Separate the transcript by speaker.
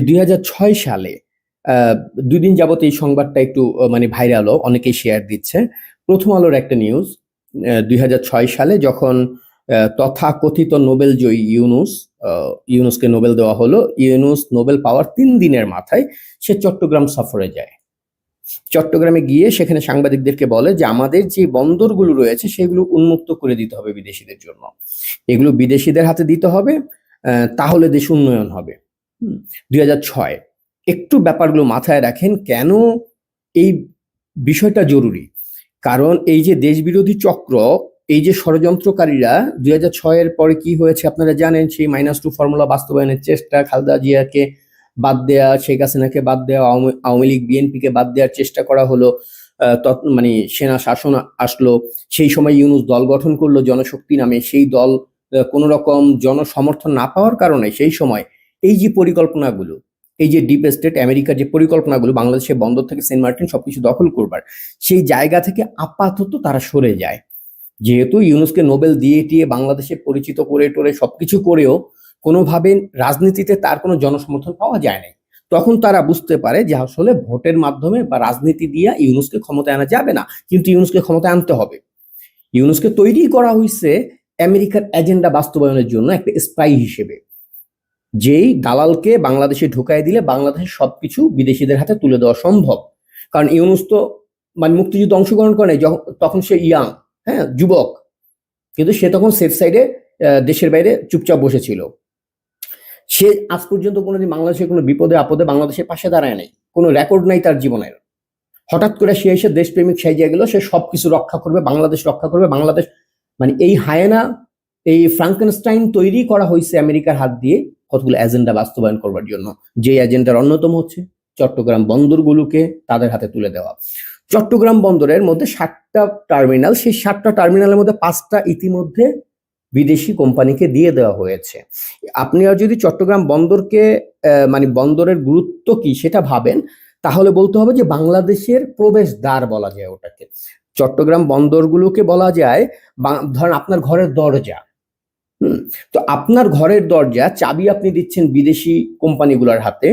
Speaker 1: 2006 সালে 2 দিন যাবত এই সংবাদটা একটু মানে ভাইরালও, অনেকেই শেয়ার দিচ্ছে। প্রথম আলোর একটা নিউজ, 2006 সালে যখন তথাকথিত নোবেল জয়ী ইউনূসকে নোবেল দেওয়া হলো। ইউনূস নোবেল পাওয়ার 3 দিনের মাথায় সে চট্টগ্রাম সফরে যায়। চট্টগ্রামে গিয়ে সেখানে সাংবাদিকদেরকে বলে যে আমাদের যে বন্দরগুলো রয়েছে সেগুলো উন্মুক্ত করে দিতে হবে বিদেশিদের জন্য, এগুলো বিদেশিদের হাতে দিতে হবে, তাহলে দেশ উন্নয়ন হবে। 2006 একটু ব্যাপারগুলো মাথায় রাখেন, কেন এই বিষয়টা জরুরি। কারণ এই যে দেশবিরোধী চক্র, এই যে ষড়যন্ত্রকারীরা 2006 পরে কি হয়েছে আপনারা জানেন। সেই -2 ফর্মুলা বাস্তবায়নের চেষ্টা, খালেদা জিয়াকে বাদ দেয়া, শেখ হাসিনাকে বাদ দেওয়া, আওয়ামী লীগ বিএনপিকে বাদ দেওয়ার চেষ্টা করা হলো। মানে সেনা শাসন আসলো। সেই সময় ইউনূস দল গঠন করলো জনশক্তি নামে। সেই দল কোনো রকম জনসমর্থন না পাওয়ার কারণে সেই সময় এই যে পরিকল্পনাগুলো, এই যে ডিপ স্টেট আমেরিকার যে পরিকল্পনাগুলো বাংলাদেশের বন্দর থেকে সেন্ট মার্টিন সবকিছু দখল করবার, সেই জায়গা থেকে আপাতত তারা সরে যায়। যেহেতু ইউনূসকে নোবেল দিয়ে টিয়ে বাংলাদেশে পরিচিত করে টোরে সবকিছু করেও কোনোভাবে রাজনীতিতে তার কোনো জনসমর্থন পাওয়া যায় নাই। তখন তারা বুঝতে পারে যে আসলে ভোটের মাধ্যমে বা রাজনীতি দিয়ে ইউনূসকে ক্ষমতায় আনা যাবে না, কিন্তু ইউনূসকে ক্ষমতায় আনতে হবে। ইউনূসকে তৈরি করা হয়েছে আমেরিকার এজেন্ডা বাস্তবায়নের জন্য একটা স্পাই হিসেবে, যেই দালালকে বাংলাদেশে ঢুকাই দিলে বাংলাদেশের সবকিছু বিদেশিদের হাতে তুলে দেওয়া সম্ভব। কারণ ইউনূস তো মানে মুক্তিযুদ্ধে অংশগ্রহণ করে নাই, তখন সে ইয়াং, হ্যাঁ, যুবক, কিন্তু সে তখন সেফ সাইডে দেশের বাইরে চুপচাপ বসেছিল। সে আজ পর্যন্ত কোনোদিন বাংলাদেশের কোনো বিপদে আপদে বাংলাদেশের পাশে দাঁড়ায় নাই, কোনো রেকর্ড নাই তার জীবনের। হঠাৎ করে সে এসে দেশপ্রেমিক সাজিয়ে গেল, সে সবকিছু রক্ষা করবে, বাংলাদেশ রক্ষা করবে। বাংলাদেশ মানে এই হায়েনা, এই ফ্রাঙ্কেনস্টাইন তৈরি করা হয়েছে আমেরিকার হাত দিয়ে কতগুলো এজেন্ডা বাস্তবায়ন করবার জন্য। যে এজেন্ডার অন্যতম হচ্ছে চট্টগ্রাম বন্দরগুলোকে তাদের হাতে তুলে দেওয়া। চট্টগ্রাম বন্দরের মধ্যে 7টা টার্মিনাল, সেই 7টা টার্মিনালের মধ্যে 5টা ইতিমধ্যে বিদেশি কোম্পানিকে দিয়ে দেওয়া হয়েছে। আপনি আর যদি চট্টগ্রাম বন্দরকে মানে বন্দরের গুরুত্ব কি সেটা ভাবেন, তাহলে বলতে হবে যে বাংলাদেশের প্রবেশদ্বার বলা যায় ওটাকে। চট্টগ্রাম বন্দরগুলোকে বলা যায় ধরেন আপনার ঘরের দরজা। তো আপনার ঘরের দরজা চাবি আপনি দিচ্ছেন বিদেশি কোম্পানিগুলোর হাতে।